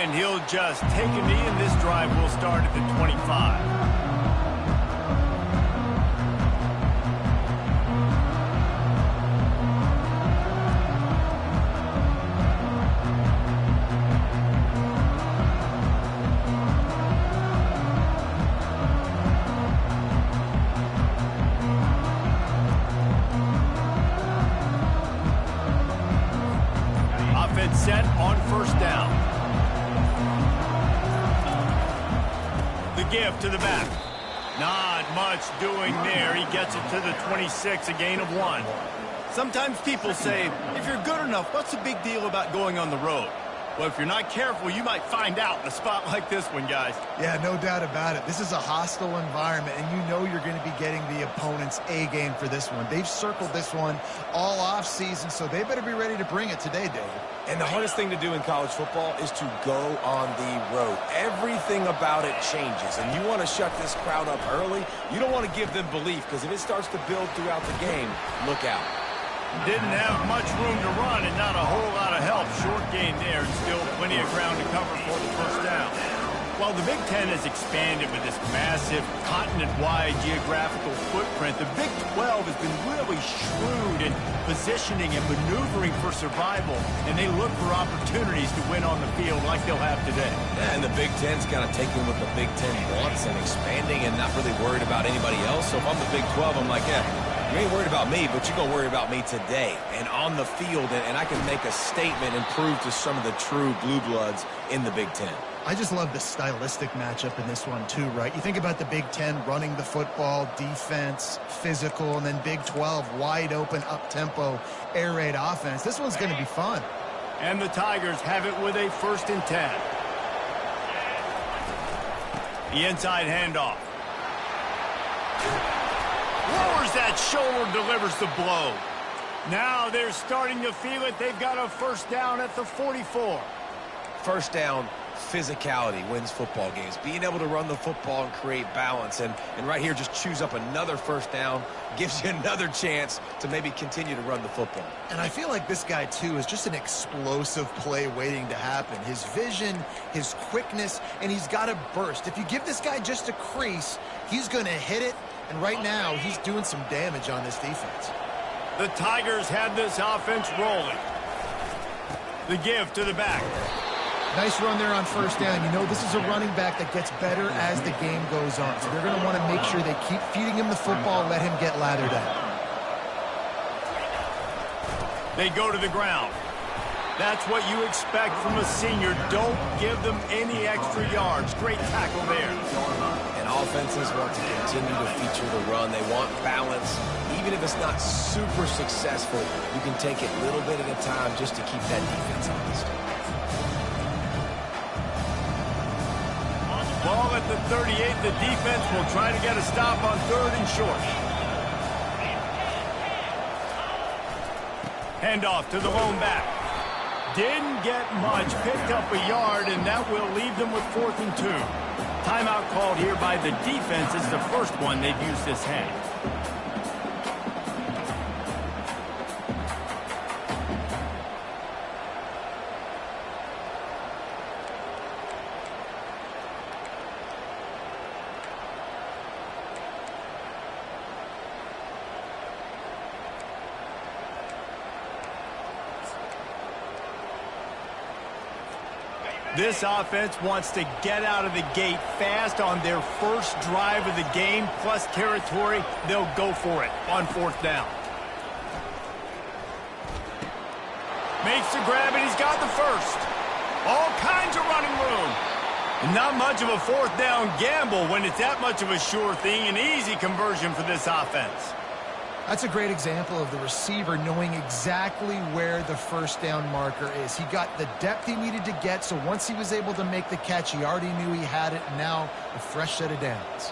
And he'll just take a knee, and this drive will start at the 25. Set on first down. The give to the back. Not much doing there. He gets it to the 26, a gain of 1. Sometimes people say, if you're good enough, what's the big deal about going on the road? Well, if you're not careful, you might find out in a spot like this one, guys. Yeah, no doubt about it. This is a hostile environment, and you know you're going to be getting the opponent's A game for this one. They've circled this one all off season, so they better be ready to bring it today, David. And the hardest thing to do in college football is to go on the road. Everything about it changes, and you want to shut this crowd up early. You don't want to give them belief, because if it starts to build throughout the game, look out. Didn't have much room to run and not a whole lot of help. Short gain there and still plenty of ground to cover for the first down. While the Big Ten has expanded with this massive continent-wide geographical footprint, the Big 12 has been really shrewd in positioning and maneuvering for survival, and they look for opportunities to win on the field like they'll have today. Yeah, and the Big Ten's kind of taking what the Big Ten wants and expanding and not really worried about anybody else. So if I'm the Big 12, I'm like, yeah, you ain't worried about me, but you're going to worry about me today and on the field, and I can make a statement and prove to some of the true blue bloods in the Big Ten. I just love the stylistic matchup in this one, too, right? You think about the Big Ten running the football, defense, physical, and then Big 12, wide open, up-tempo, air raid offense. This one's going to be fun. And the Tigers have it with a 1st and 10. The inside handoff. Lowers that shoulder, delivers the blow. Now they're starting to feel it. They've got a first down at the 44. First down, physicality wins football games. Being able to run the football and create balance. And right here, just choose up another first down. Gives you another chance to maybe continue to run the football. And I feel like this guy, too, is just an explosive play waiting to happen. His vision, his quickness, and he's got a burst. If you give this guy just a crease, he's going to hit it. And right now, he's doing some damage on this defense. The Tigers have this offense rolling. The give to the back. Nice run there on first down. You know, this is a running back that gets better as the game goes on. So they're going to want to make sure they keep feeding him the football, let him get lathered up. They go to the ground. That's what you expect from a senior. Don't give them any extra yards. Great tackle there. And offenses want to continue to feature the run. They want balance. Even if it's not super successful, you can take it little bit at a time just to keep that defense honest. Ball at the 38. The defense will try to get a stop on 3rd and short. Handoff to the lone back. Didn't get much. Picked up a yard, and that will leave them with 4th and 2. Timeout called here by the defense. It's the first one they've used this half. This offense wants to get out of the gate fast on their first drive of the game, plus territory. They'll go for it on 4th down. Makes the grab, and he's got the first. All kinds of running room. And not much of a 4th down gamble when it's that much of a sure thing. An easy conversion for this offense. That's a great example of the receiver knowing exactly where the first down marker is. He got the depth he needed to get, so once he was able to make the catch, he already knew he had it, and now a fresh set of downs.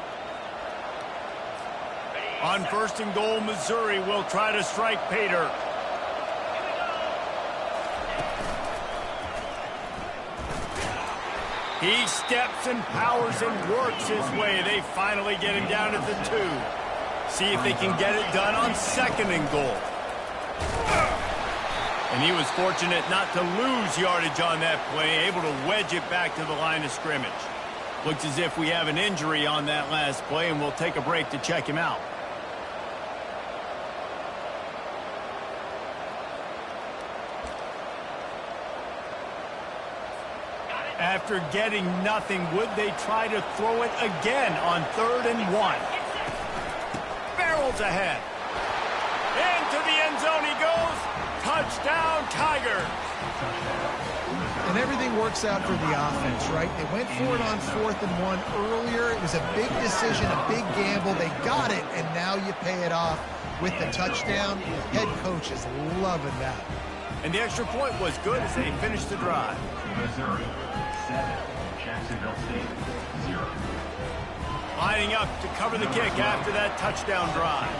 On 1st and goal, Missouri will try to strike Pater. He steps and powers and works his way. They finally get him down at the 2. See if they can get it done on 2nd and goal. And he was fortunate not to lose yardage on that play, able to wedge it back to the line of scrimmage. Looks as if we have an injury on that last play, and we'll take a break to check him out. After getting nothing, would they try to throw it again on 3rd and 1? Barrels ahead. Into the end zone he goes. Touchdown, Tigers. And everything works out for the offense, right? They went for it on 4th and 1 earlier. It was a big decision, a big gamble. They got it, and now you pay it off with the touchdown. Head coach is loving that. And the extra point was good as they finished the drive. Missouri 7, Jacksonville State 0. Lining up to cover the kick after that touchdown drive.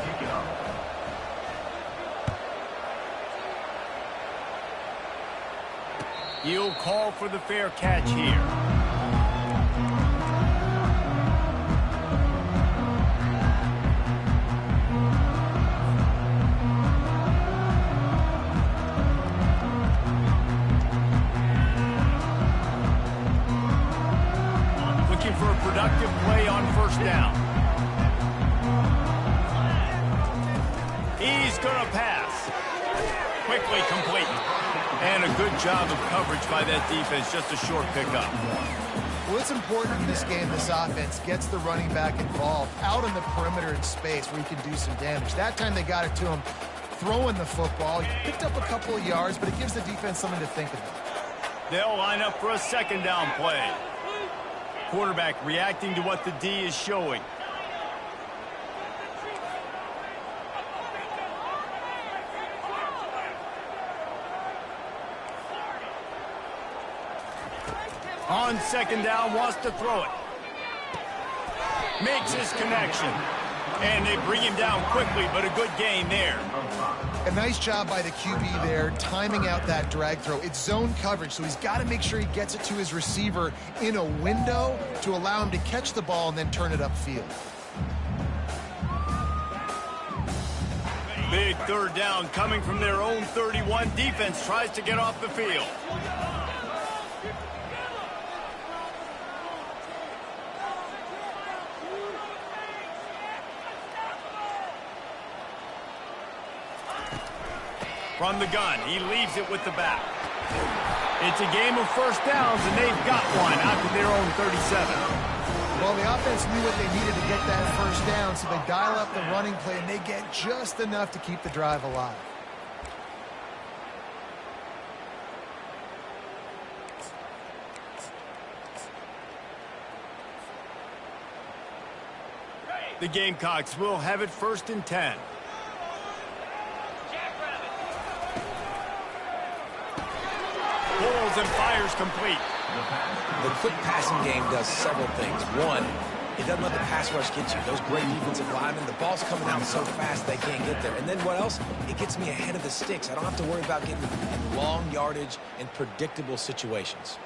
He'll call for the fair catch here. Looking for a productive play on 1st down. He's going to pass. Quickly complete. And a good job of coverage by that defense, just a short pickup. Well, it's important in this game this offense gets the running back involved out on the perimeter in space where he can do some damage. That time they got it to him throwing the football. He picked up a couple of yards, but it gives the defense something to think about. They'll line up for a 2nd down play. Quarterback reacting to what the D is showing. On 2nd down, wants to throw it. Makes his connection. And they bring him down quickly, but a good gain there. A nice job by the QB there, timing out that drag throw. It's zone coverage, so he's got to make sure he gets it to his receiver in a window to allow him to catch the ball and then turn it upfield. Big 3rd down coming from their own 31. Defense tries to get off the field. From the gun, he leaves it with the back. It's a game of 1st downs, and they've got one out to their own 37. Well, the offense knew what they needed to get that 1st down, so they dial up the running play, and they get just enough to keep the drive alive. The Gamecocks will have it 1st and 10. Pulls and fires complete. The quick passing game does several things. One, it doesn't let the pass rush get you. Those great defensive linemen, the ball's coming out so fast they can't get there. And then what else? It gets me ahead of the sticks. I don't have to worry about getting in long yardage and predictable situations.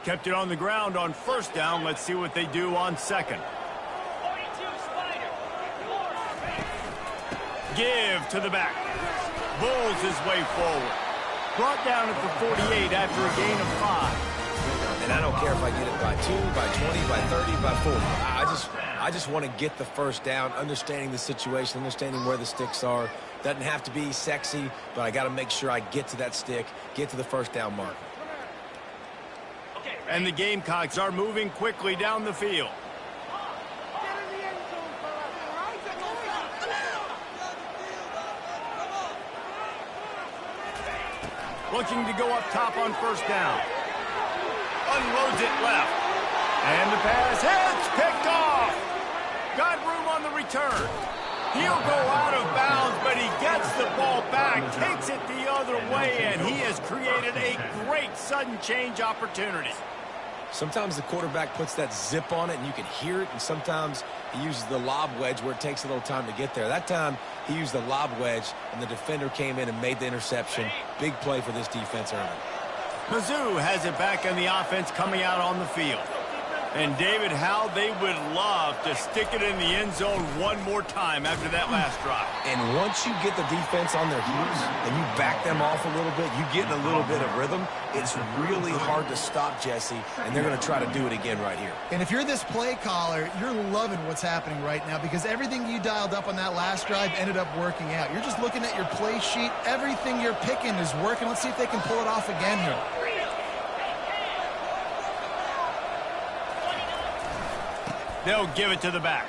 Kept it on the ground on 1st down. Let's see what they do on 2nd. Give to the back. Bulls his way forward. Brought down at the 48 after a gain of 5. And I don't care if I get it by 2, by 20, by 30, by 40. I just want to get the 1st down, understanding the situation, understanding where the sticks are. Doesn't have to be sexy, but I got to make sure I get to that stick, get to the 1st down mark. And the Gamecocks are moving quickly down the field. Looking to go up top on 1st down. Unloads it left. And the pass hits, picked off. Got room on the return. He'll go out of bounds, but he gets the ball back, takes it the other way, and he has created a great sudden change opportunity. Sometimes the quarterback puts that zip on it and you can hear it, and sometimes he uses the lob wedge where it takes a little time to get there. That time he used the lob wedge and the defender came in and made the interception. Big play for this defense early. Mizzou has it back on the offense coming out on the field. And, David, how they would love to stick it in the end zone one more time after that last drive. And once you get the defense on their heels and you back them off a little bit, you get in a little bit of rhythm, it's really hard to stop, Jesse, and they're going to try to do it again right here. And if you're this play caller, you're loving what's happening right now because everything you dialed up on that last drive ended up working out. You're just looking at your play sheet. Everything you're picking is working. Let's see if they can pull it off again here. They'll give it to the back.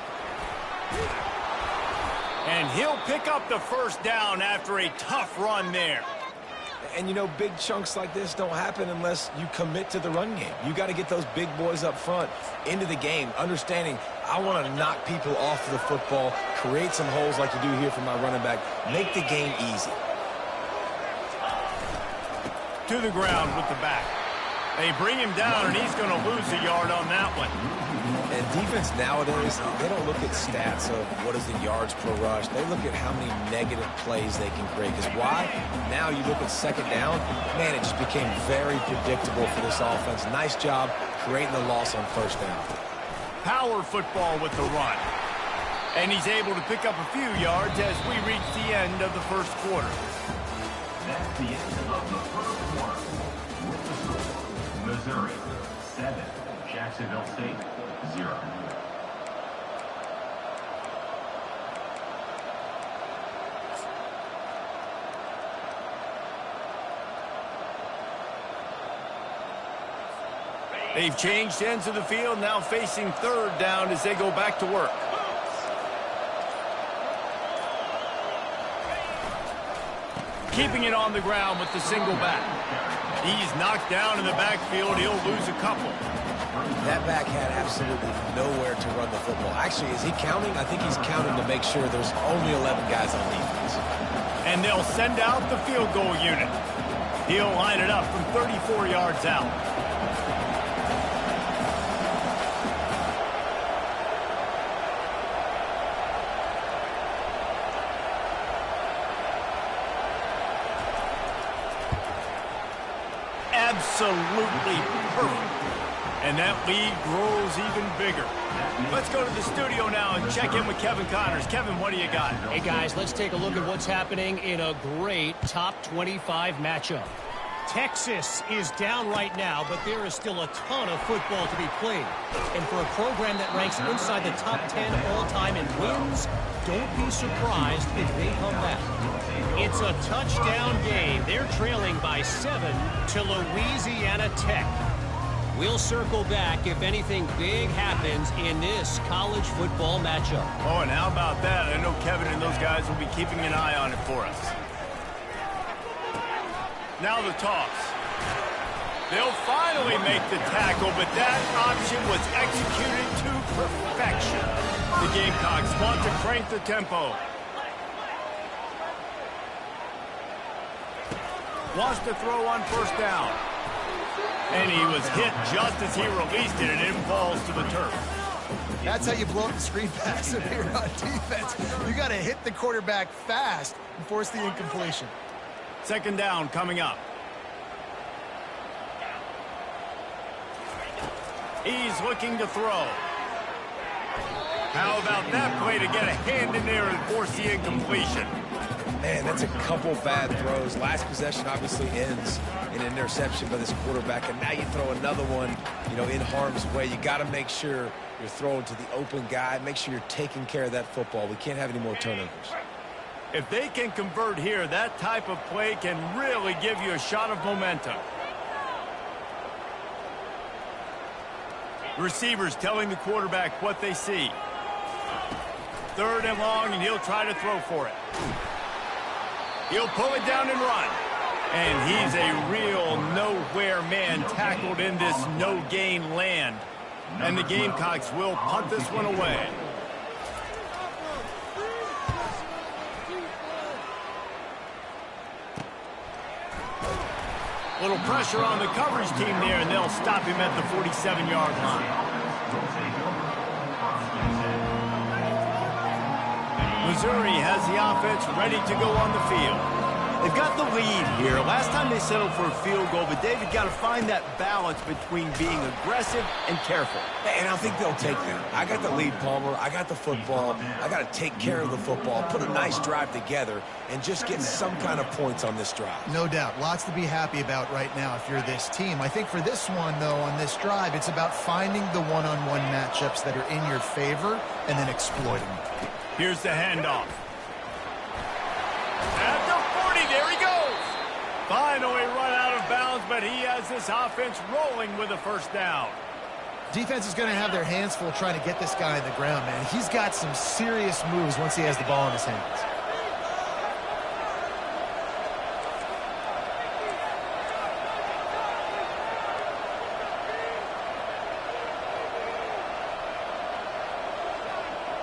And he'll pick up the first down after a tough run there. And, you know, big chunks like this don't happen unless you commit to the run game. You got to get those big boys up front into the game, understanding I want to knock people off the football, create some holes like you do here for my running back, make the game easy. To the ground with the back. They bring him down, and he's going to lose a yard on that one. And defense nowadays, they don't look at stats of what is the yards per rush. They look at how many negative plays they can create. Because why? Now you look at second down, man, it just became very predictable for this offense. Nice job creating the loss on first down. Power football with the run. And he's able to pick up a few yards as we reach the end of the first quarter. That's the end of the first quarter. With the score, Missouri 7, Jacksonville State 0. They've changed ends of the field, now facing third down as they go back to work. Keeping it on the ground with the single back. He's knocked down in the backfield. He'll lose a couple. That back had absolutely nowhere to run the football. Actually, is he counting? I think he's counting to make sure there's only 11 guys on defense. And they'll send out the field goal unit. He'll line it up from 34 yards out. Absolutely perfect. And that lead grows even bigger. Let's go to the studio now and check in with Kevin Connors. Kevin, what do you got? Hey, guys, let's take a look at what's happening in a great top 25 matchup. Texas is down right now, but there is still a ton of football to be played. And for a program that ranks inside the top 10 all-time in wins, don't be surprised if they come back. It's a touchdown game. They're trailing by 7 to Louisiana Tech. We'll circle back if anything big happens in this college football matchup. Oh, and how about that? I know Kevin and those guys will be keeping an eye on it for us. Now the toss. They'll finally make the tackle, but that option was executed to perfection. The Gamecocks want to crank the tempo. Wants to throw on first down. And he was hit just as he released it, and it falls to the turf. That's how you blow up the screen pass if you're on defense. You got to hit the quarterback fast and force the incompletion. Second down coming up. He's looking to throw. How about that play to get a hand in there and force the incompletion? Man, that's a couple bad throws. Last possession obviously ends in an interception by this quarterback, and now you throw another one, you know, in harm's way. You got to make sure you're throwing to the open guy. Make sure you're taking care of that football. We can't have any more turnovers. If they can convert here, that type of play can really give you a shot of momentum. Receivers telling the quarterback what they see. Third and long, and he'll try to throw for it. He'll pull it down and run. And he's a real nowhere man tackled in this no-gain land. And the Gamecocks will punt this one away. Little pressure on the coverage team there, and they'll stop him at the 47-yard line. Missouri has the offense ready to go on the field. They've got the lead here. Last time they settled for a field goal, but David got to find that balance between being aggressive and careful. And I think they'll take that. I got the lead, Palmer. I got the football. I got to take care of the football, put a nice drive together, and just get some kind of points on this drive. No doubt. Lots to be happy about right now if you're this team. I think for this one, though, on this drive, it's about finding the one-on-one matchups that are in your favor and then exploiting them. Here's the handoff. At the 40, there he goes. Finally run out of bounds, but he has this offense rolling with a first down. Defense is going to have their hands full trying to get this guy on the ground, man. He's got some serious moves once he has the ball in his hands.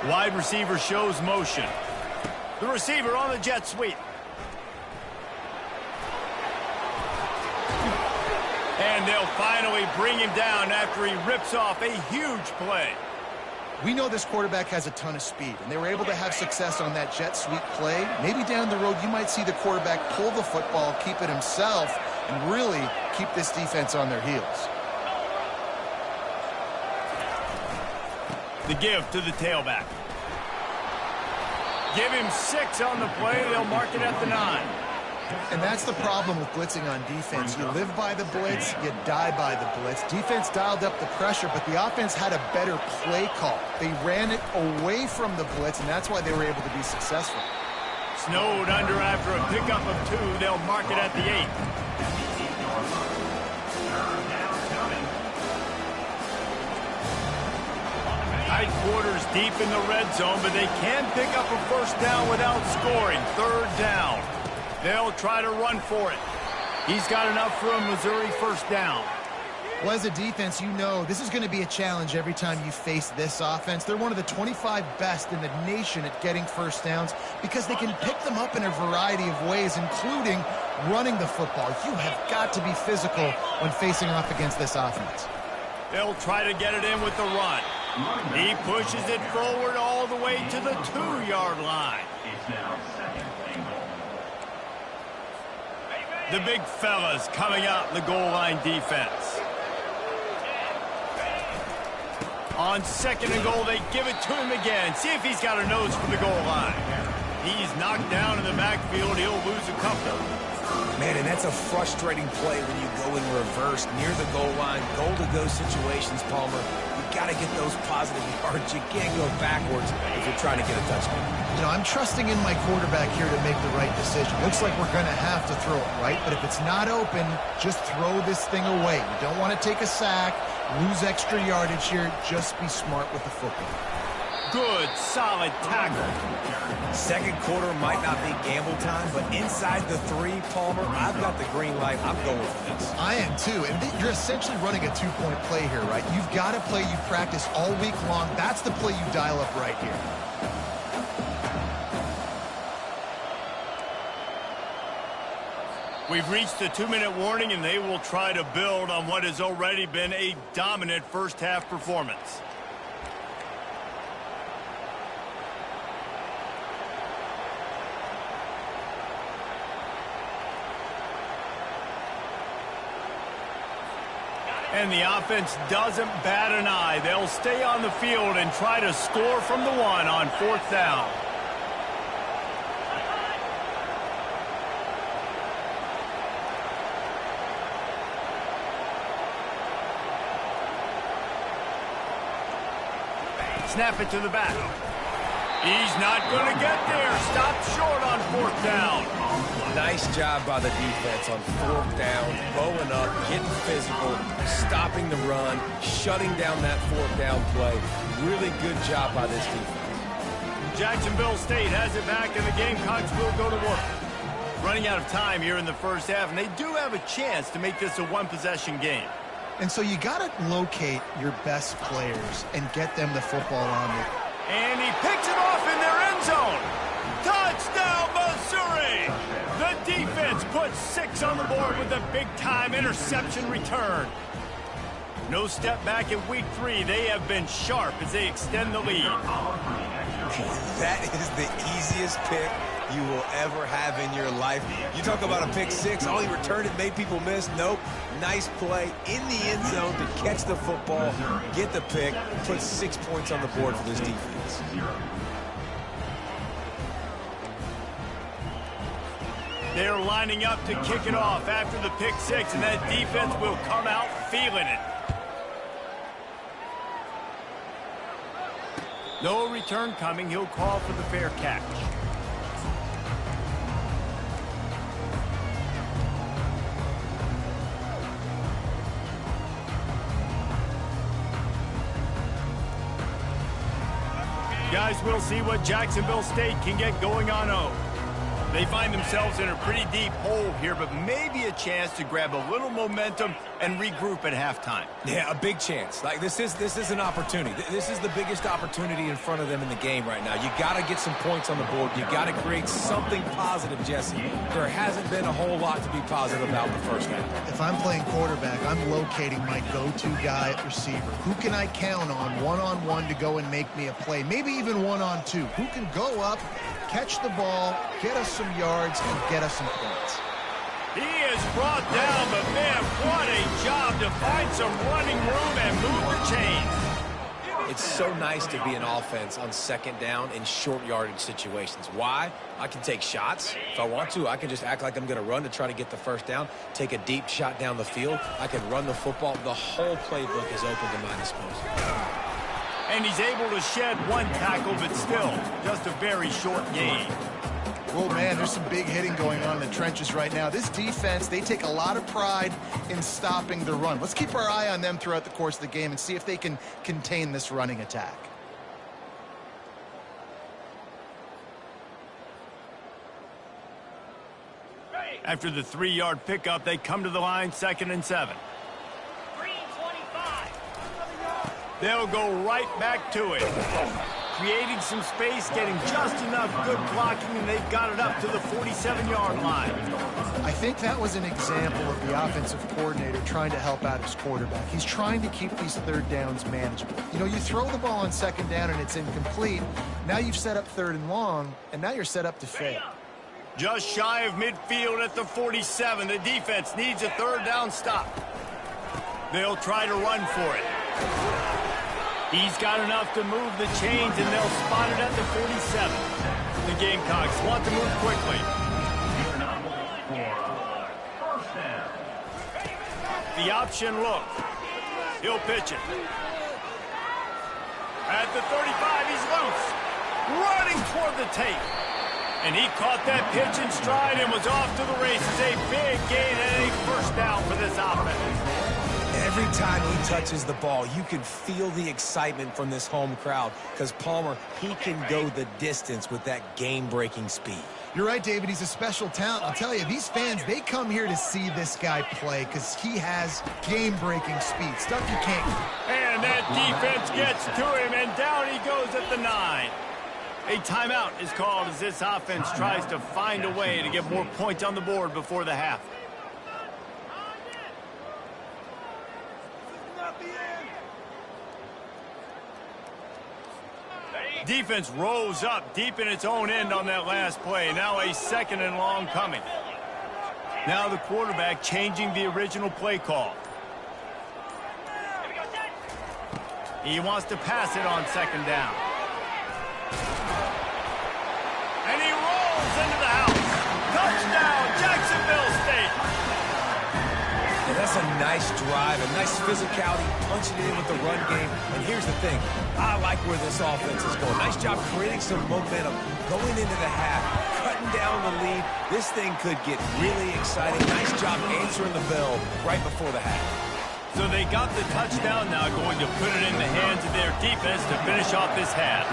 Wide receiver shows motion. The receiver on the jet sweep. And they'll finally bring him down after he rips off a huge play. We know this quarterback has a ton of speed, and they were able to have success on that jet sweep play. Maybe down the road you might see the quarterback pull the football, keep it himself, and really keep this defense on their heels. The give to the tailback. Give him 6 on the play. They'll mark it at the 9. And that's the problem with blitzing on defense. You live by the blitz, you die by the blitz. Defense dialed up the pressure, but the offense had a better play call. They ran it away from the blitz, and that's why they were able to be successful. Snowed under after a pickup of 2. They'll mark it at the 8. Tight quarters deep in the red zone, but they can pick up a first down without scoring. 3rd down. They'll try to run for it. He's got enough for a Missouri first down. Well, as a defense, you know this is going to be a challenge every time you face this offense. They're one of the 25 best in the nation at getting first downs because they can pick them up in a variety of ways, including running the football. You have got to be physical when facing off against this offense. They'll try to get it in with the run. He pushes it forward all the way to the 2-yard line. It's now 2nd and goal. The big fellas coming out in the goal line defense. On 2nd and goal, they give it to him again. See if he's got a nose for the goal line. He's knocked down in the backfield. He'll lose a couple. Man, and that's a frustrating play when you go in reverse near the goal line, goal-to-go situations, Palmer. You've got to get those positive yards. You can't go backwards if you're trying to get a touchdown. You know, I'm trusting in my quarterback here to make the right decision. Looks like we're going to have to throw it, right? But if it's not open, just throw this thing away. You don't want to take a sack, lose extra yardage here. Just be smart with the football. Good, solid tackle. 2nd quarter might not be gamble time, but inside the 3, Palmer, I've got the green light. I'm going for this. I am too, and you're essentially running a 2-point play here, right? You've got a play you practice all week long. That's the play you dial up right here. We've reached the 2-minute warning, and they will try to build on what has already been a dominant first-half performance. And the offense doesn't bat an eye. They'll stay on the field and try to score from the 1 on 4th down. Snap it to the back. He's not going to get there. Stopped short on 4th down. Nice job by the defense on 4th down, bowing up, getting physical, stopping the run, shutting down that 4th down play. Really good job by this defense. Jacksonville State has it back, and the Gamecocks will go to work. Running out of time here in the first half, and they do have a chance to make this a 1-possession game. And so you got to locate your best players and get them the football on it. And he picks it off in their end zone. Touchdown, Missouri! The defense puts 6 on the board with a big-time interception return. No step back in week 3. They have been sharp as they extend the lead. That is the easiest pick you will ever have in your life. You talk about a pick six, all he returned it made people miss. Nope. Nice play in the end zone to catch the football, get the pick, put 6 points on the board for this defense. They're lining up to kick it off after the pick six, and that defense will come out feeling it. No return coming. He'll call for the fair catch. Guys, we'll see what Jacksonville State can get going on O. They find themselves in a pretty deep hole here, but maybe a chance to grab a little momentum and regroup at halftime. Yeah, a big chance. Like this is an opportunity. This is the biggest opportunity in front of them in the game right now. You got to get some points on the board. You got to create something positive, Jesse. There hasn't been a whole lot to be positive about the first half. If I'm playing quarterback, I'm locating my go-to guy at receiver. Who can I count on one-on-one to go and make me a play? Maybe even one-on-two. Who can go up, catch the ball, get us some yards, and get us some points? He is brought down, but man, what a job to find some running room and move the chains. It's so nice to be an offense on second down in short yardage situations. Why? I can take shots. If I want to, I can just act like I'm going to run to try to get the first down, take a deep shot down the field. I can run the football. The whole playbook is open to my disposal. And he's able to shed one tackle, but still just a very short gain. Well, man, there's some big hitting going on in the trenches right now. This defense, they take a lot of pride in stopping the run. Let's keep our eye on them throughout the course of the game and see if they can contain this running attack. After the 3-yard pickup, they come to the line, 2nd and 7. They'll go right back to it. Creating some space, getting just enough good blocking, and they've got it up to the 47-yard line. I think that was an example of the offensive coordinator trying to help out his quarterback. He's trying to keep these third downs manageable. You know, you throw the ball on second down and it's incomplete. Now you've set up 3rd and long, and now you're set up to fail. Just shy of midfield at the 47. The defense needs a 3rd down stop. They'll try to run for it. He's got enough to move the chains, and they'll spot it at the 47. The Gamecocks want to move quickly. The option look. He'll pitch it. At the 35, he's loose. Running toward the tape. And he caught that pitch in stride and was off to the races. A big gain and a 1st down for this offense. Every time he touches the ball, you can feel the excitement from this home crowd because Palmer, he can go the distance with that game-breaking speed. You're right, David. He's a special talent. I'll tell you, these fans, they come here to see this guy play because he has game-breaking speed, stuff you can't. And that defense gets to him, and down he goes at the 9. A timeout is called as this offense tries to find a way to get more points on the board before the half. Defense rose up deep in its own end on that last play. Now a 2nd and long coming. Now the quarterback changing the original play call. He wants to pass it on 2nd down. And he rolls into the house. Touchdown, Jacksonville State. And that's a nice drive, a nice physicality, punching it in with the run game. And here's the thing. I like where this offense is going. Nice job creating some momentum, going into the half, cutting down the lead. This thing could get really exciting. Nice job answering the bell right before the half. So they got the touchdown, now going to put it in the hands of their defense to finish off this half.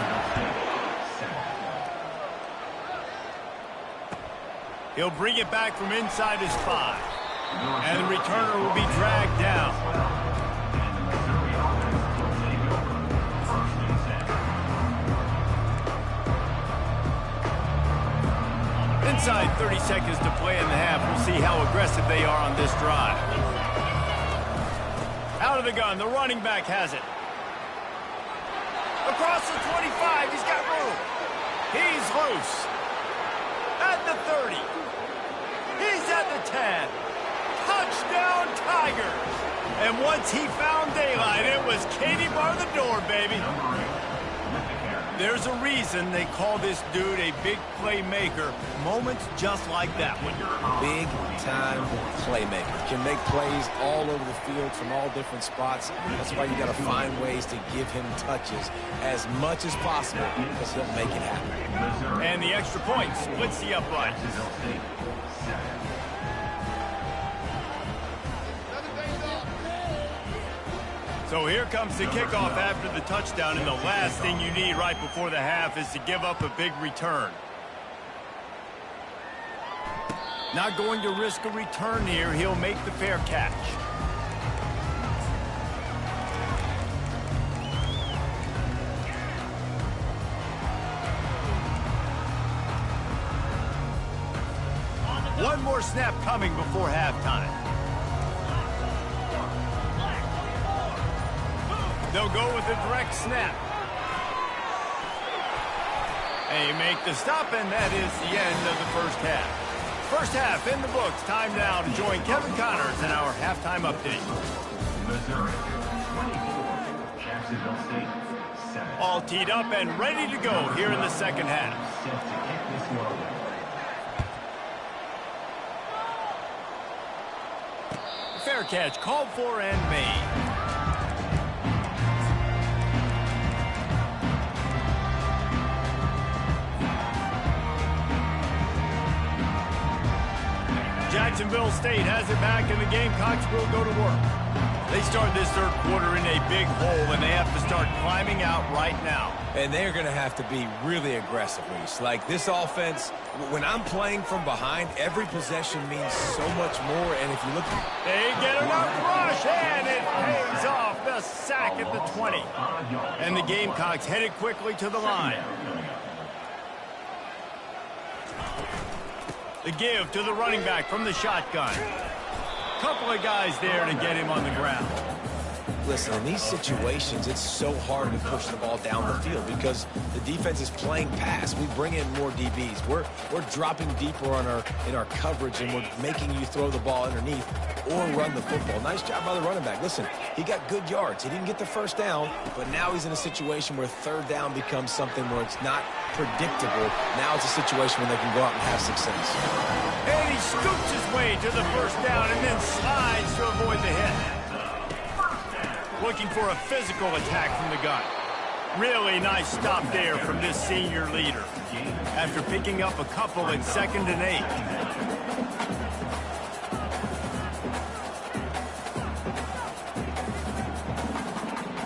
He'll bring it back from inside his 5. And the returner will be dragged down. Inside 30 seconds to play in the half. We'll see how aggressive they are on this drive. Out of the gun, the running back has it. Across the 25, he's got room. He's loose. the 30. He's at the 10. Touchdown, Tigers. And once he found daylight, it was Katie bar the door, baby. There's a reason they call this dude a big playmaker. Moments just like that one. Big-time playmaker. Can make plays all over the field from all different spots. That's why you got to find ways to give him touches as much as possible because he'll make it happen. And the extra point splits the upright. So here comes the kickoff after the touchdown, and the last thing you need right before the half is to give up a big return. Not going to risk a return here. He'll make the fair catch. One more snap coming before halftime. They'll go with a direct snap. They make the stop, and that is the end of the first half. First half in the books. Time now to join Kevin Connors in our halftime update. Missouri, 24. Jacksonville State, 7. All teed up and ready to go here in the second half. Set to kick this one away. Fair catch called for and made. Jacksonville State has it back, and the Gamecocks will go to work. They start this third quarter in a big hole, and they have to start climbing out right now. And they're going to have to be really aggressive, Reese. Like this offense, when I'm playing from behind, every possession means so much more. And if you look... They get enough rush, and it pays off. The sack at the 20. And the Gamecocks headed quickly to the line. The give to the running back from the shotgun. Couple of guys there to get him on the ground. Listen, in these situations, it's so hard to push the ball down the field because the defense is playing pass. We bring in more DBs. We're dropping deeper in our coverage, and we're making you throw the ball underneath or run the football. Nice job by the running back. Listen, he got good yards. He didn't get the first down, but now he's in a situation where third down becomes something where it's not predictable. Now it's a situation where they can go out and have success. And he scoops his way to the first down and then slides to avoid the hit. Looking for a physical attack from the gun. Really nice stop there from this senior leader. After picking up a couple in 2nd and 8.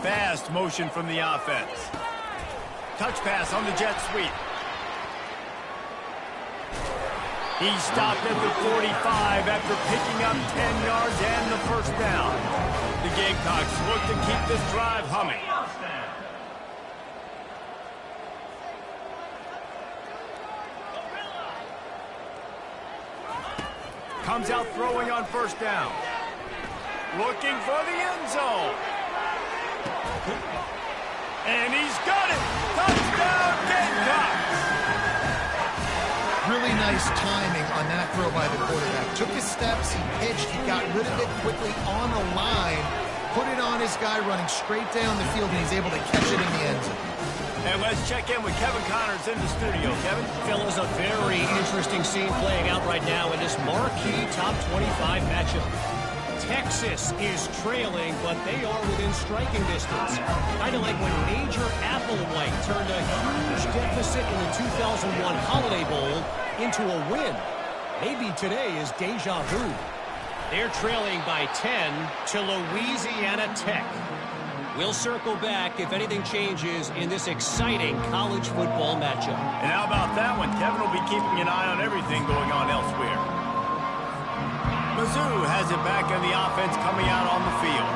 Fast motion from the offense. Touch pass on the jet sweep. He stopped at the 45 after picking up 10 yards and the first down. The Gamecocks look to keep this drive humming. Comes out throwing on first down. Looking for the end zone. And he's got it. Touchdown, Gamecocks. Really nice timing on that throw by the quarterback. Took his steps, he pitched, he got rid of it quickly on the line, put it on his guy running straight down the field, and he's able to catch it in the end zone. And let's check in with Kevin Connors in the studio. Kevin? Fellas, a very interesting scene playing out right now in this marquee top 25 matchup. Texas is trailing, but they are within striking distance. Kind of like when Major Applewhite turned a huge deficit in the 2001 Holiday Bowl into a win. Maybe today is deja vu. They're trailing by 10 to Louisiana Tech. We'll circle back if anything changes in this exciting college football matchup. And how about that one? Kevin will be keeping an eye on everything going on elsewhere. Mizzou has it back on the offense coming out on the field.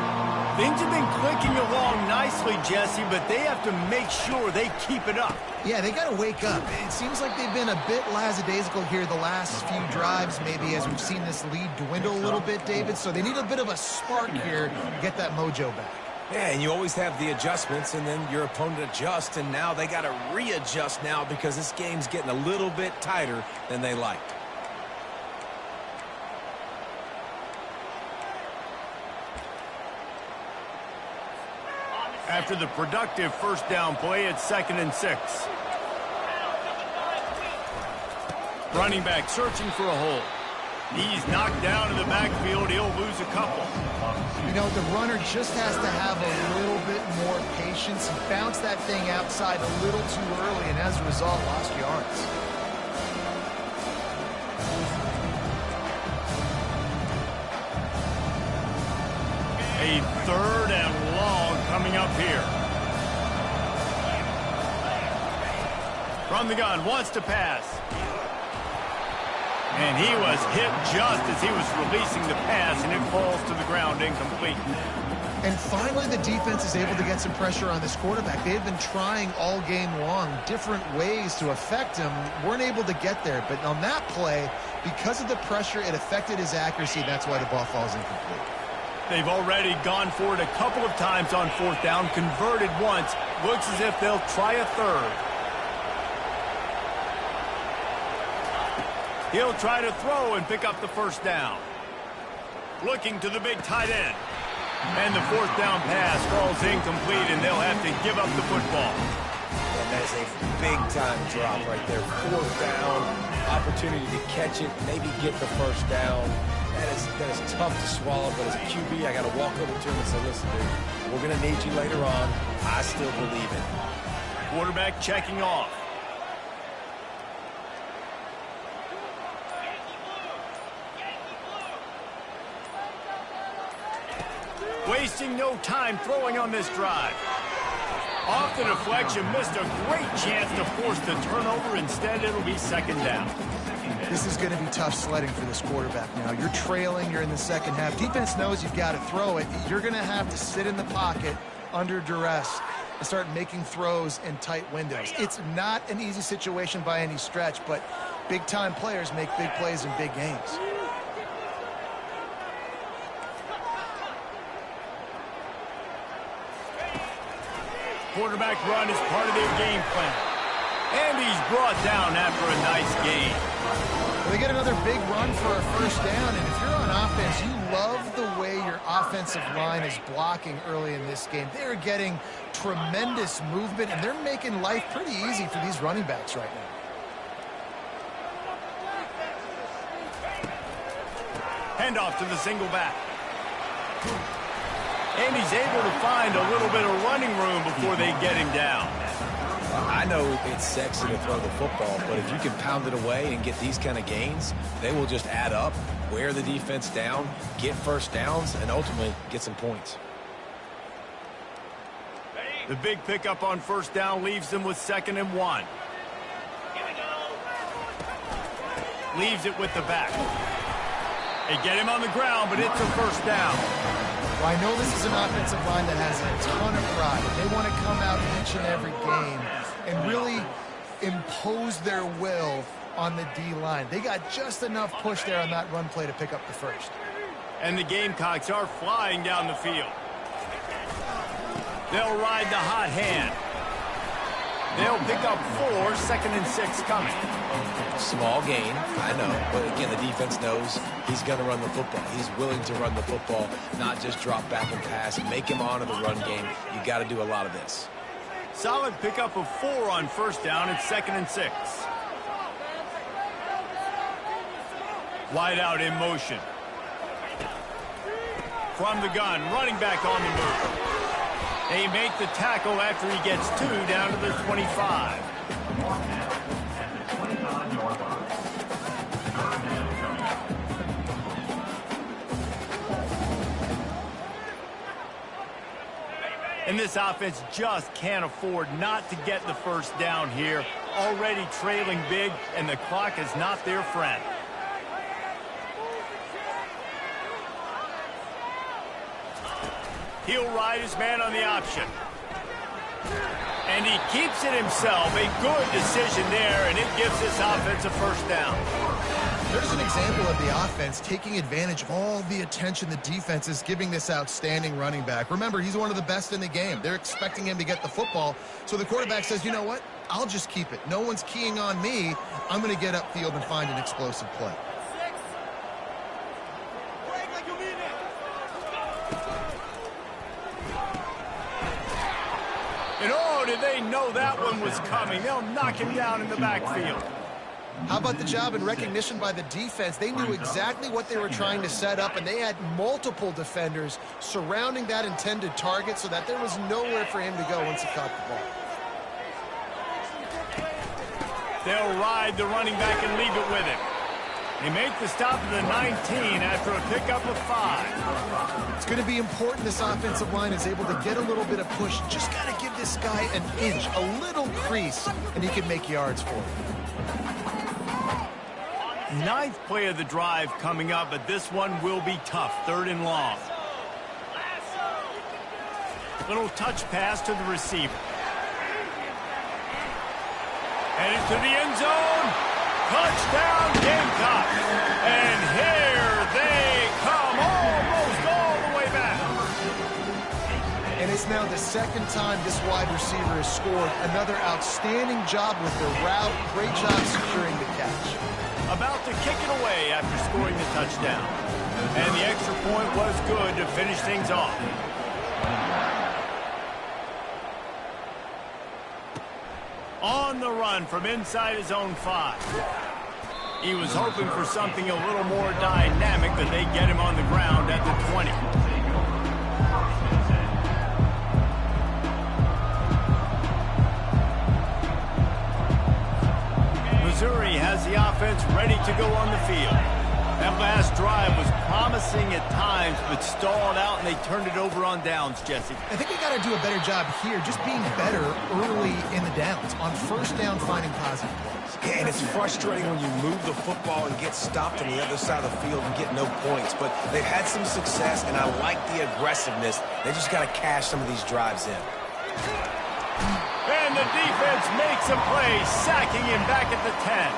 Things have been clicking along nicely, Jesse, but they have to make sure they keep it up. Yeah, they got to wake up. It seems like they've been a bit lackadaisical here the last few drives, maybe as we've seen this lead dwindle a little bit, David. So they need a bit of a spark here to get that mojo back. Yeah, and you always have the adjustments, and then your opponent adjusts, and now they got to readjust now because this game's getting a little bit tighter than they liked. After the productive first down play, it's 2nd and 6. Running back searching for a hole. He's knocked down in the backfield. He'll lose a couple. You know, the runner just has to have a little bit more patience. He bounced that thing outside a little too early, and as a result, lost yards. A 3rd and long coming up here. From the gun, wants to pass. And he was hit just as he was releasing the pass, and it falls to the ground incomplete. And finally, the defense is able to get some pressure on this quarterback. They've been trying all game long different ways to affect him. Weren't able to get there. But on that play, because of the pressure, it affected his accuracy. That's why the ball falls incomplete. They've already gone for it a couple of times on 4th down, converted once. Looks as if they'll try a 3rd. He'll try to throw and pick up the 1st down. Looking to the big tight end. And the 4th down pass falls incomplete, and they'll have to give up the football. And that's a big-time drop right there. 4th down, opportunity to catch it, maybe get the 1st down. That is tough to swallow, but as a QB, I got to walk over to him and say, listen, dude, we're going to need you later on. I still believe it. Quarterback checking off. Wasting no time throwing on this drive. Off the deflection, missed a great chance to force the turnover. Instead, it'll be 2nd down. This is going to be tough sledding for this quarterback now. You're trailing. You're in the second half. Defense knows you've got to throw it. You're going to have to sit in the pocket under duress and start making throws in tight windows. It's not an easy situation by any stretch, but big-time players make big plays in big games. Quarterback run is part of their game plan. And he's brought down after a nice gain. Well, they get another big run for a 1st down, and if you're on offense, you love the way your offensive line is blocking early in this game. They're getting tremendous movement, and they're making life pretty easy for these running backs right now. Handoff to the single back. And he's able to find a little bit of running room before they get him down. I know it's sexy to throw the football, but if you can pound it away and get these kind of gains, they will just add up, wear the defense down, get 1st downs, and ultimately get some points. The big pickup on 1st down leaves them with 2nd and 1. Leaves it with the back. They get him on the ground, but it's a 1st down. Well, I know this is an offensive line that has a ton of pride. They want to come out each and every game and really impose their will on the D-line. They got just enough push there on that run play to pick up the 1st. And the Gamecocks are flying down the field. They'll ride the hot hand. They'll pick up 4, 2nd and 6 coming. Small gain, I know, but again, the defense knows he's going to run the football. He's willing to run the football, not just drop back and pass, make him honor the run game. You got to do a lot of this. Solid pickup of 4 on 1st down. It's 2nd and 6. Wide out in motion. From the gun, running back on the move. They make the tackle after he gets 2 down to the 25. And this offense just can't afford not to get the 1st down here. Already trailing big, and the clock is not their friend. He'll ride his man on the option. And he keeps it himself. A good decision there, and it gives this offense a first down. There's an example of the offense taking advantage of all the attention the defense is giving this outstanding running back. Remember, he's one of the best in the game. They're expecting him to get the football. So the quarterback says, you know what? I'll just keep it. No one's keying on me. I'm going to get upfield and find an explosive play. And oh, did they know that one was coming. They'll knock him down in the backfield. How about the job and recognition by the defense? They knew exactly what they were trying to set up, and they had multiple defenders surrounding that intended target so that there was nowhere for him to go once he caught the ball. They'll ride the running back and leave it with him. They make the stop at the 19 after a pickup of 5. It's going to be important this offensive line is able to get a little bit of push. Just got to give this guy an inch, a little crease, and he can make yards for him. 9th play of the drive coming up, but this one will be tough. 3rd and long. Little touch pass to the receiver. Headed to the end zone. Touchdown, Gamecocks. And here they come, almost all the way back. And it's now the 2nd time this wide receiver has scored. Another outstanding job with the route. Great job securing the catch. About to kick it away after scoring the touchdown. And the extra point was good to finish things off. On the run from inside his own 5. He was hoping for something a little more dynamic, but they get him on the ground at the 20. Missouri has the offense ready to go on the field. That last drive was promising at times, but stalled out, and they turned it over on downs, Jesse. I think we got to do a better job here, just being better early in the downs. On 1st down, finding positive plays. Yeah, and it's frustrating when you move the football and get stopped on the other side of the field and get no points. But they've had some success, and I like the aggressiveness. They just got to cash some of these drives in. And the defense makes a play, sacking him back at the 10.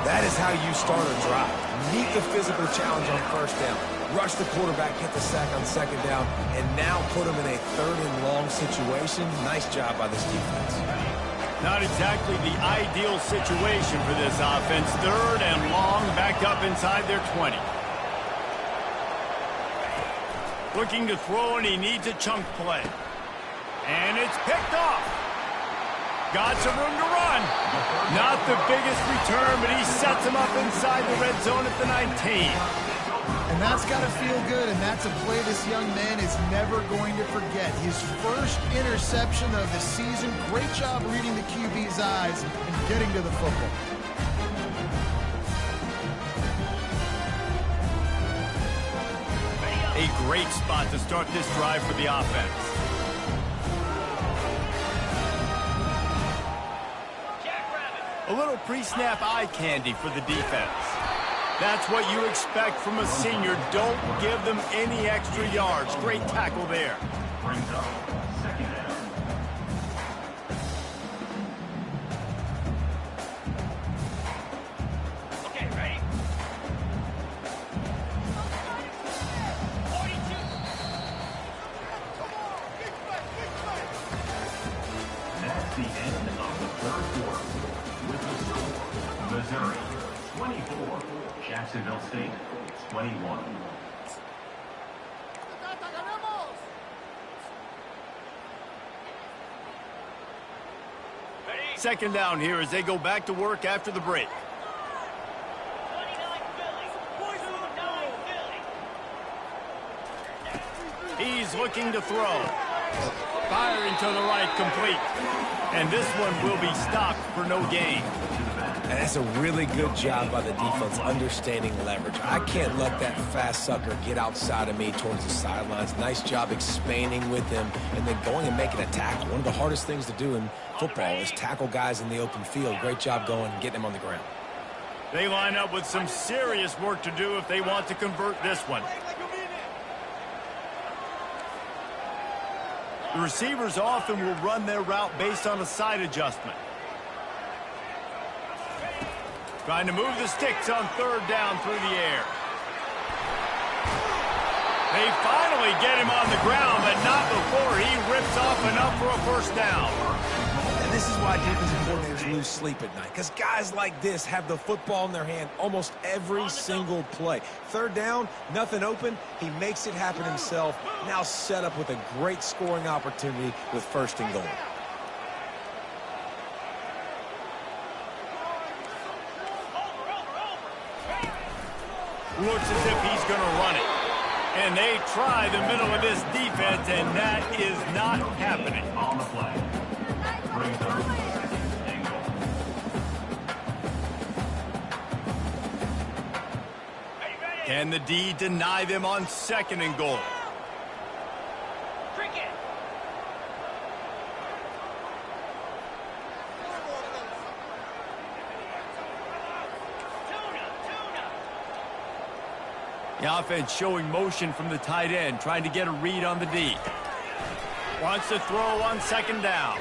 That is how you start a drive. Meet the physical challenge on 1st down. Rush the quarterback, get the sack on 2nd down, and now put him in a 3rd and long situation. Nice job by this defense. Not exactly the ideal situation for this offense. 3rd and long, back up inside their 20. Looking to throw, and he needs a chunk play. And it's picked off. Got some room to run. Not the biggest return, but he sets him up inside the red zone at the 19. And that's got to feel good, and that's a play this young man is never going to forget. His first interception of the season. Great job reading the QB's eyes and getting to the football. A great spot to start this drive for the offense. A little pre-snap eye candy for the defense. That's what you expect from a senior. Don't give them any extra yards. Great tackle there. Brings up 2nd down. Okay, ready? 42. That's the end of the 3rd quarter. With the score, Missouri 24, Jacksonville State 21. Second down here as they go back to work after the break. He's looking to throw. Firing to the right, complete. And this one will be stopped for no gain. And that's a really good job by the defense understanding leverage. I can't let that fast sucker get outside of me towards the sidelines. Nice job expanding with him and then going and making a tackle. One of the hardest things to do in football is tackle guys in the open field. Great job going and getting them on the ground. They line up with some serious work to do if they want to convert this one. The receivers often will run their route based on a side adjustment. Trying to move the sticks on third down through the air. They finally get him on the ground, but not before he rips off enough for a first down. And this is why defensive coordinators lose sleep at night, because guys like this have the football in their hand almost every single play. Third down, nothing open. He makes it happen himself. Now set up with a great scoring opportunity with first and goal. Looks as if he's going to run it. And they try the middle of this defense, and that is not happening. On the play. Brings up angle. Can the D deny them on second and goal? The offense showing motion from the tight end, trying to get a read on the D. Wants to throw on second down.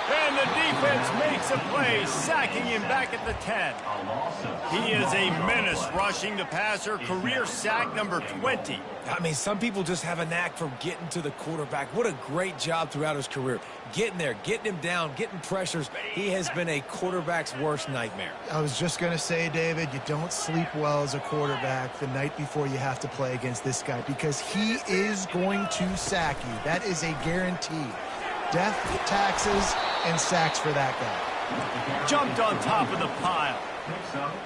And the defense makes a play, sacking him back at the 10. He is a menace rushing the passer, career sack number 20. I mean, some people just have a knack for getting to the quarterback. What a great job throughout his career. Getting there, getting him down, getting pressures. He has been a quarterback's worst nightmare. I was just going to say, David, you don't sleep well as a quarterback the night before you have to play against this guy because he is going to sack you. That is a guarantee. Death, taxes, and sacks for that guy. Jumped on top of the pile.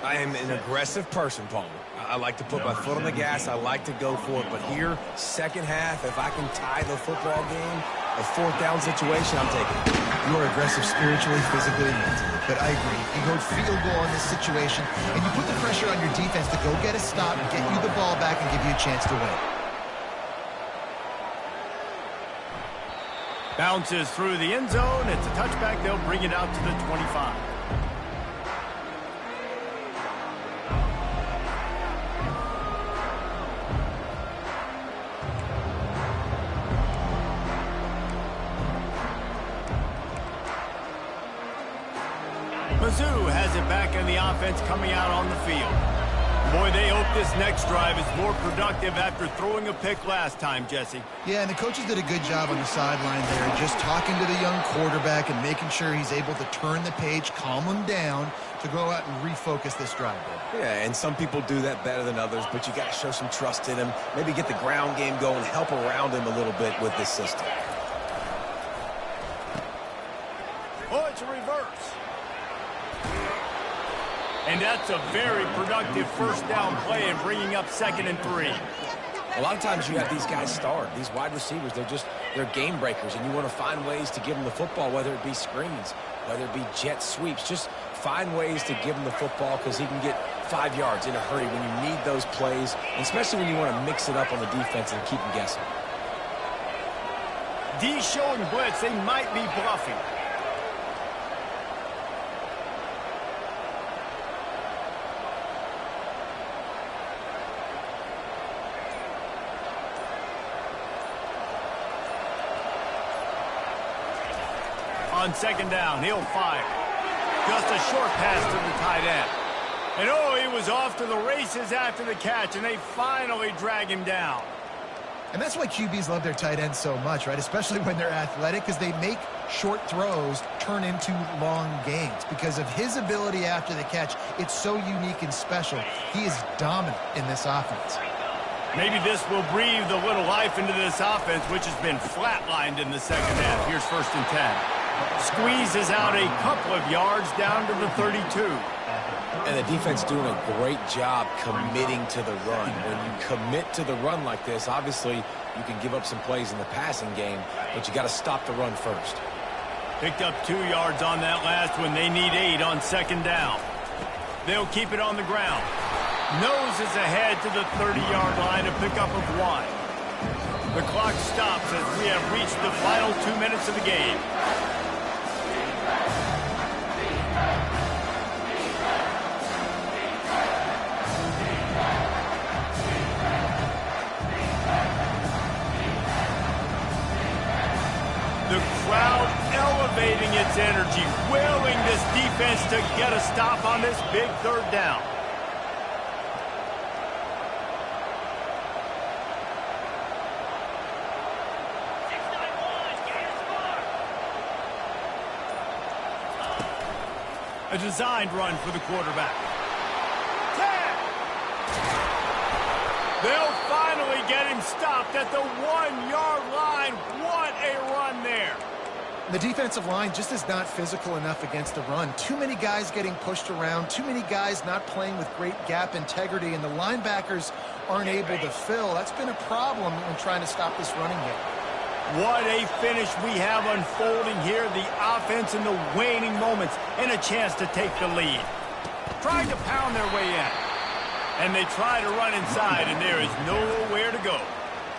I am an aggressive person, Palmer. I like to put my foot on the gas. I like to go for it. But here, second half, if I can tie the football game, a fourth down situation, I'm taking it. You are aggressive spiritually, physically, and mentally. But I agree. You go field goal in this situation, and you put the pressure on your defense to go get a stop, get you the ball back, and give you a chance to win. Bounces through the end zone. It's a touchback. They'll bring it out to the 25. Mizzou has it back in the offense coming out on the field. Boy, they hope this next drive is more productive after throwing a pick last time, Jesse. Yeah, and the coaches did a good job on the sideline there, just talking to the young quarterback and making sure he's able to turn the page, calm him down to go out and refocus this drive. Yeah, and some people do that better than others, but you got to show some trust in him, maybe get the ground game going, help around him a little bit with this system. Oh, it's a reverse. And that's a very productive first down play and bringing up 2nd and 3. A lot of times you have these guys start, these wide receivers, they're game breakers, and you want to find ways to give them the football, whether it be screens, whether it be jet sweeps. Just find ways to give him the football because he can get 5 yards in a hurry when you need those plays, especially when you want to mix it up on the defense and keep them guessing. D showing blitz, they might be bluffing. On second down, he'll fire. Just a short pass to the tight end. And oh, he was off to the races after the catch, and they finally drag him down. And that's why QBs love their tight ends so much, right? Especially when they're athletic, because they make short throws turn into long gains. Because of his ability after the catch, it's so unique and special. He is dominant in this offense. Maybe this will breathe a little life into this offense, which has been flatlined in the second half. Here's 1st and 10. Squeezes out a couple of yards down to the 32. And the defense doing a great job committing to the run. When you commit to the run like this, obviously you can give up some plays in the passing game, but you got to stop the run first. Picked up 2 yards on that last one. They need 8 on second down. They'll keep it on the ground. Noses ahead to the 30-yard line, a pickup of 1. The clock stops as we have reached the final 2 minutes of the game. defense to get a stop on this big third down. A designed run for the quarterback. 10. They'll finally get him stopped at the 1-yard line. What a run there. The defensive line just is not physical enough against the run. Too many guys getting pushed around, too many guys not playing with great gap integrity, and the linebackers aren't able to fill. That's been a problem when trying to stop this running game. What a finish we have unfolding here. The offense in the waning moments and a chance to take the lead. Trying to pound their way in. And they try to run inside, and there is nowhere to go.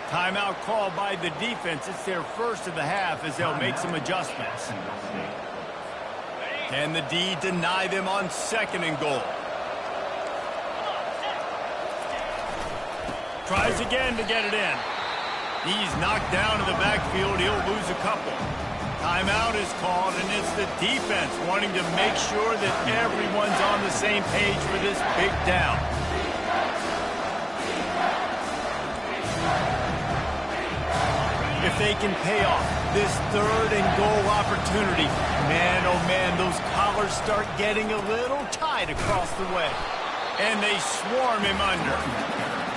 Timeout called by the defense. It's their first of the half as they'll make some adjustments. Can the D deny them on 2nd and goal? Tries again to get it in. He's knocked down to the backfield. He'll lose a couple. Timeout is called, and it's the defense wanting to make sure that everyone's on the same page for this big down. If they can pay off this 3rd and goal opportunity, man, oh man, those collars start getting a little tight across the way. And they swarm him under.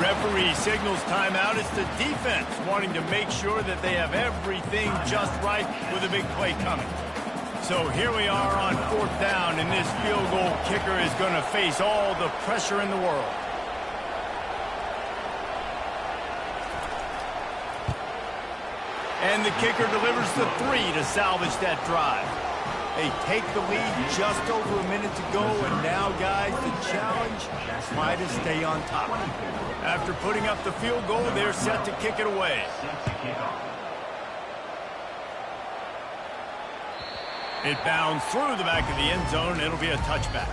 Referee signals timeout. It's the defense wanting to make sure that they have everything just right with a big play coming. So here we are on 4th down, and this field goal kicker is going to face all the pressure in the world. And the kicker delivers the 3 to salvage that drive. They take the lead just over a minute to go, and now, guys, the challenge, try to stay on top. After putting up the field goal, they're set to kick it away. It bounds through the back of the end zone. It'll be a touchback.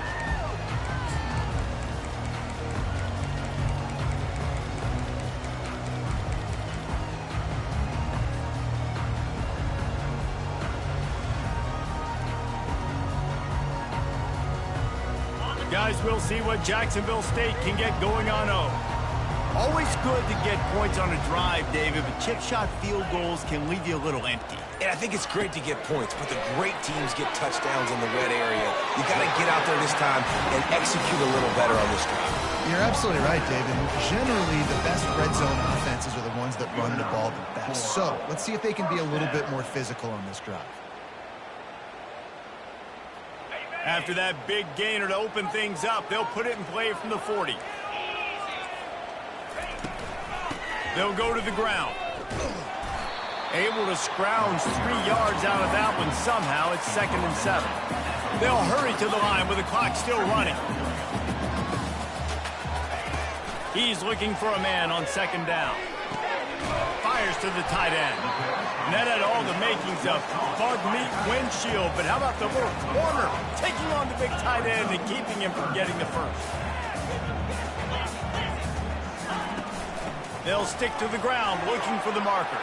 Guys, we'll see what Jacksonville State can get going on 0. Always good to get points on a drive, David, but chip shot field goals can leave you a little empty. And I think it's great to get points, but the great teams get touchdowns in the red area. You got to get out there this time and execute a little better on this drive. You're absolutely right, David. Generally, the best red zone offenses are the ones that run the ball the best. So let's see if they can be a little bit more physical on this drive. After that big gainer to open things up, they'll put it in play from the 40. They'll go to the ground. Able to scrounge 3 yards out of that one somehow. It's 2nd and 7. They'll hurry to the line with the clock still running. He's looking for a man on 2nd down. Fires to the tight end. And that had all the makings of bug meat windshield, but how about the little corner taking on the big tight end and keeping him from getting the first? They'll stick to the ground looking for the marker.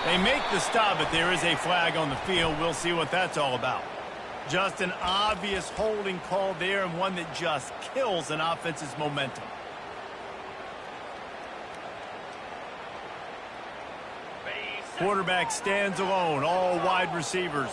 They make the stop, but there is a flag on the field. We'll see what that's all about. Just an obvious holding call there, and one that just kills an offense's momentum. Quarterback stands alone, all wide receivers.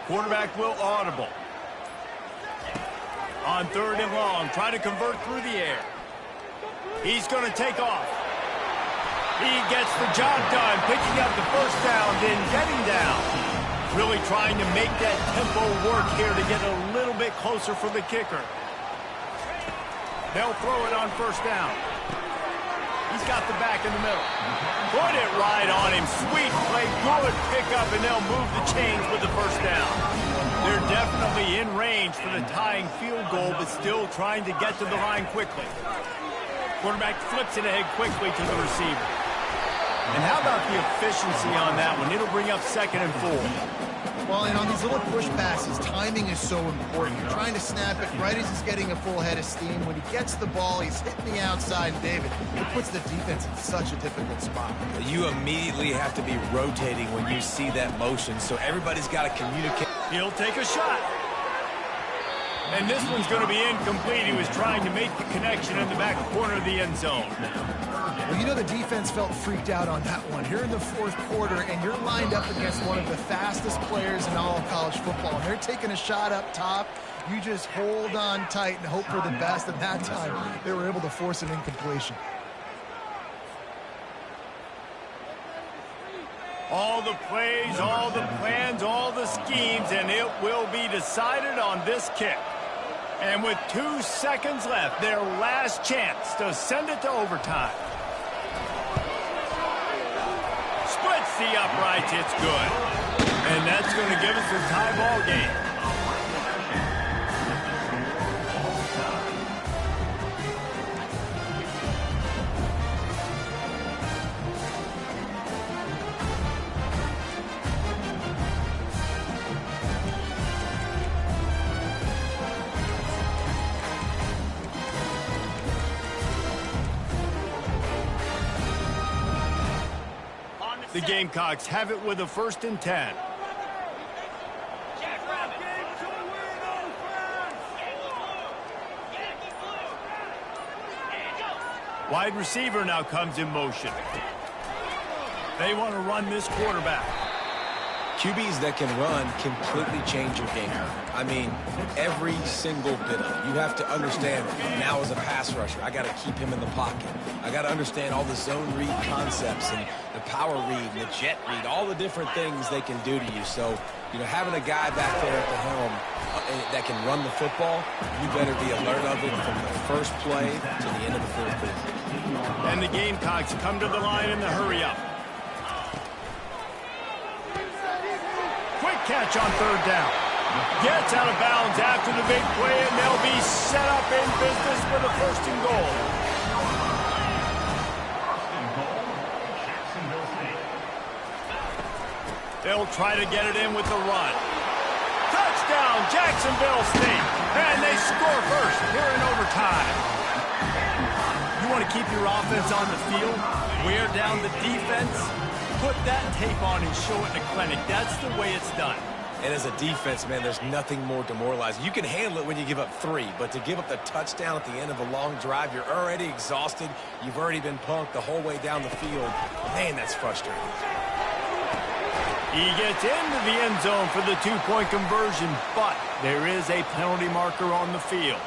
Quarterback will audible. On 3rd and long, try to convert through the air. He's going to take off. He gets the job done, picking up the first down, then getting down. Really trying to make that tempo work here to get a little bit closer for the kicker. They'll throw it on 1st down. He's got the back in the middle. Put it right on him. Sweet play, good pickup, and they'll move the chains with the 1st down. They're definitely in range for the tying field goal, but still trying to get to the line quickly. Quarterback flips it ahead quickly to the receiver. And how about the efficiency on that one? It'll bring up 2nd and 4. Well, and on these little push passes, timing is so important. You're trying to snap it right as he's getting a full head of steam. When he gets the ball, he's hitting the outside, David. It puts the defense in such a difficult spot. You immediately have to be rotating when you see that motion, so everybody's got to communicate. He'll take a shot. And this one's going to be incomplete. He was trying to make the connection in the back corner of the end zone. Well, you know the defense felt freaked out on that one. Here in the fourth quarter, and you're lined up against one of the fastest players in all of college football. And they're taking a shot up top. You just hold on tight and hope for the best. And that time, they were able to force an incompletion. All the plays, all the plans, all the schemes, and it will be decided on this kick. And with 2 seconds left, their last chance to send it to overtime. Splits the uprights, it's good. And that's going to give us a tie ball game. The Gamecocks have it with a 1st and 10. Wide receiver now comes in motion. They want to run this quarterback. QBs that can run completely change your game. I mean, every single bit of it. You have to understand now as a pass rusher, I got to keep him in the pocket. I got to understand all the zone read concepts and the power read and the jet read, all the different things they can do to you. So, you know, having a guy back there at the helm that can run the football, you better be alert of it from the first play to the end of the fourth quarter. And the Gamecocks come to the line in the hurry up. Quick catch on 3rd down. Gets out of bounds after the big play, and they'll be set up in business for the 1st and goal. They'll try to get it in with the run. Touchdown, Jacksonville State. And they score first here in overtime. You want to keep your offense on the field, wear down the defense, put that tape on and show it in a clinic. That's the way it's done. And as a defense, man, there's nothing more demoralizing. You can handle it when you give up 3, but to give up the touchdown at the end of a long drive, you're already exhausted. You've already been punked the whole way down the field. Man, that's frustrating. He gets into the end zone for the 2-point conversion, but there is a penalty marker on the field.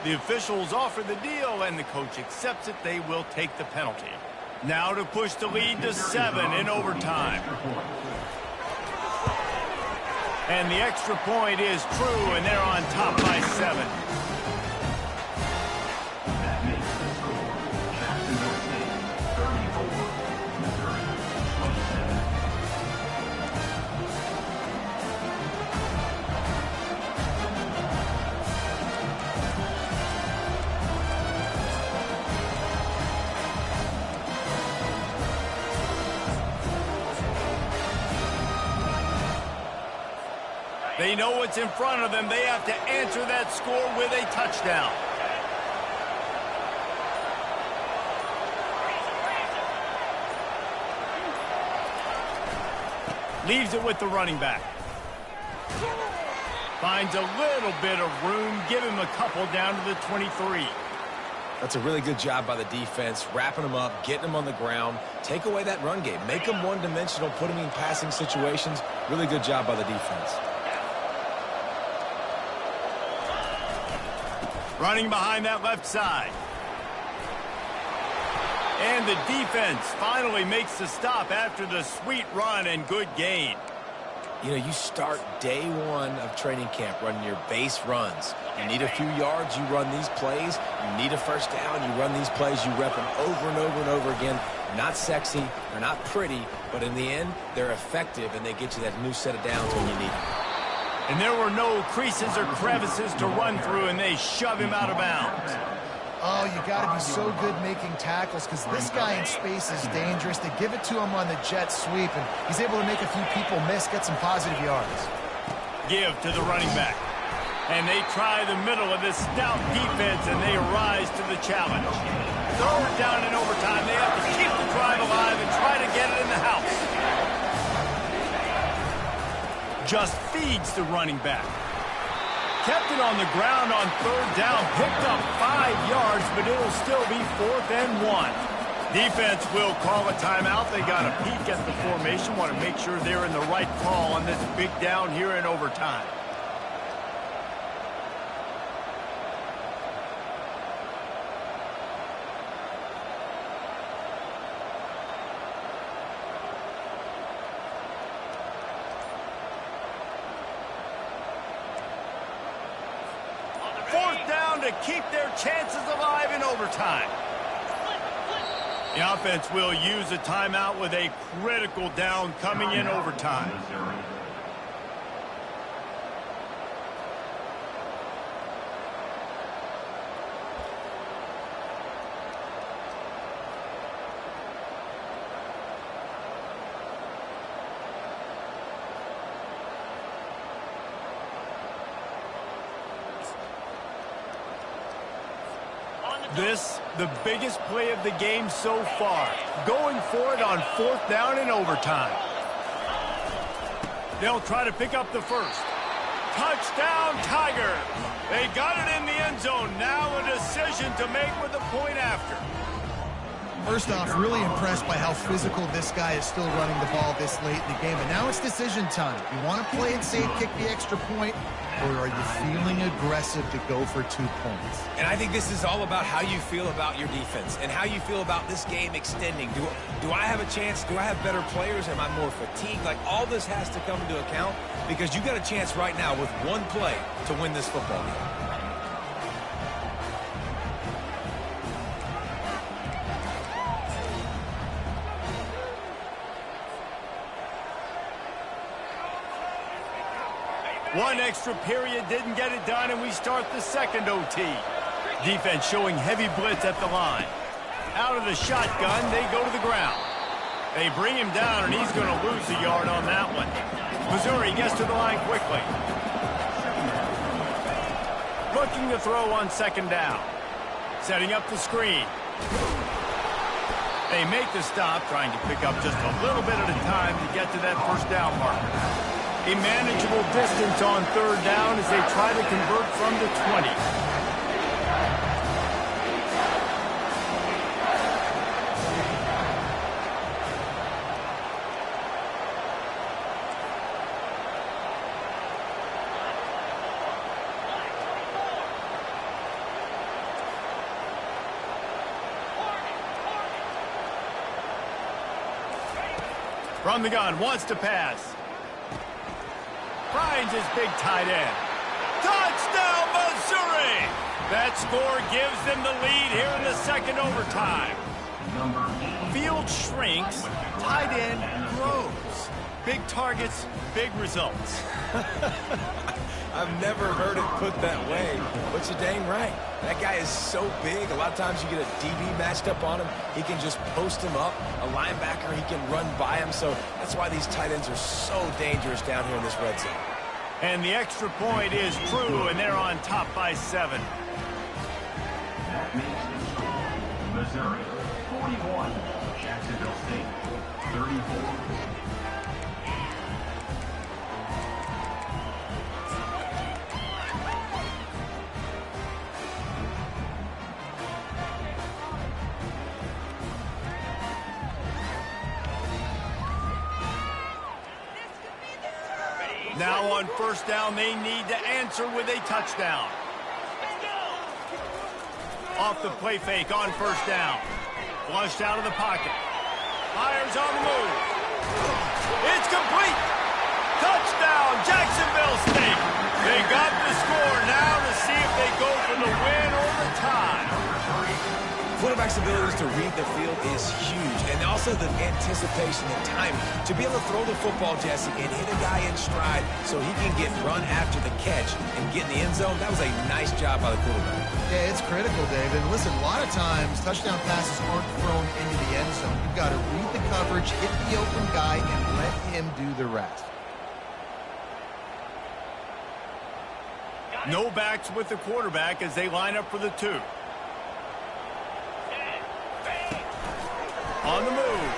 The officials offer the deal, and the coach accepts it. They will take the penalty. Now to push the lead to 7 in overtime. And the extra point is true, and they're on top by 7. That makes the score. Jacksonville State 34, Missouri 27. They know what's in front of them. They have to answer that score with a touchdown. Leaves it with the running back. Finds a little bit of room. Give him a couple down to the 23. That's a really good job by the defense, wrapping them up, getting them on the ground. Take away that run game. Make them one-dimensional, put them in passing situations. Really good job by the defense. Running behind that left side. And the defense finally makes the stop after the sweet run and good gain. You know, you start day 1 of training camp running your base runs. You need a few yards, you run these plays. You need a first down, you run these plays. You rep them over and over and over again. Not sexy, they're not pretty, but in the end, they're effective, and they get you that new set of downs when you need them. And there were no creases or crevices to run through, and they shove him out of bounds. Oh, you got to be so good making tackles because this guy in space is dangerous. They give it to him on the jet sweep, and he's able to make a few people miss, get some positive yards. Give to the running back. And they try the middle of this stout defense, and they rise to the challenge. Third down in overtime. They have to keep the drive alive and try to get it in the house. Just feeds the running back. Kept it on the ground on third down. Picked up 5 yards, but it'll still be 4th and 1. Defense will call a timeout. They got a peek at the formation. Want to make sure they're in the right call on this big down here in overtime. To keep their chances alive in overtime. The offense will use a timeout with a critical down coming in overtime. This, the biggest play of the game so far. Going for it on 4th down in overtime. They'll try to pick up the first. Touchdown, Tiger. They got it in the end zone. Now a decision to make with the point after. First off, really impressed by how physical this guy is still running the ball this late in the game. And now it's decision time. You want to play it safe, kick the extra point, or are you feeling aggressive to go for 2 points? And I think this is all about how you feel about your defense and how you feel about this game extending. Do I have a chance? Do I have better players? Am I more fatigued? Like, all this has to come into account because you got a chance right now with one play to win this football game. One extra period didn't get it done, and we start the second OT. Defense showing heavy blitz at the line. Out of the shotgun, they go to the ground. They bring him down, and he's going to lose a yard on that one. Missouri gets to the line quickly. Looking to throw on 2nd down. Setting up the screen. They make the stop, trying to pick up just a little bit at a time to get to that 1st down marker. A manageable distance on 3rd down as they try to convert from the 20. From the gun, wants to pass. Finds his big tight end. Touchdown, Missouri! That score gives them the lead here in the second overtime. Field shrinks, tight end grows. Big targets, big results. I've never heard it put that way, but you're dang right. That guy is so big. A lot of times you get a DB matched up on him. He can just post him up. A linebacker, he can run by him. So that's why these tight ends are so dangerous down here in this red zone. And the extra point is true, and they're on top by 7. That makes the score Missouri 41, Jacksonville State 34. Now on 1st down, they need to answer with a touchdown. Off the play fake on 1st down. Flushed out of the pocket. Fires on the move. It's complete. Touchdown, Jacksonville State. They got the score now to see if they go for the win or the tie. For quarterback's abilities to read the field is huge, and also the anticipation and timing. To be able to throw the football, Jesse, and hit a guy in stride so he can get run after the catch and get in the end zone, that was a nice job by the quarterback. Yeah, it's critical, David. And listen, a lot of times touchdown passes aren't thrown into the end zone. You've got to read the coverage, hit the open guy, and let him do the rest. No backs with the quarterback as they line up for the 2. On the move.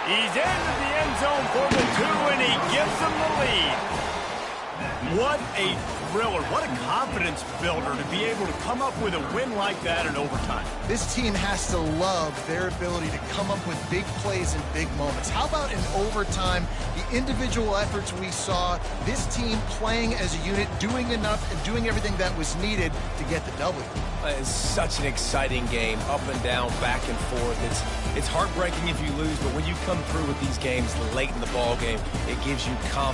He's into the end zone for the 2, and he gives them the lead. What a thriller. What a confidence builder to be able to come up with a win like that in overtime. This team has to love their ability to come up with big plays and big moments. How about in overtime, the individual efforts we saw, this team playing as a unit, doing enough and doing everything that was needed to get the W. It's such an exciting game, up and down, back and forth. It's heartbreaking if you lose, but when you come through with these games late in the ball game, it gives you confidence.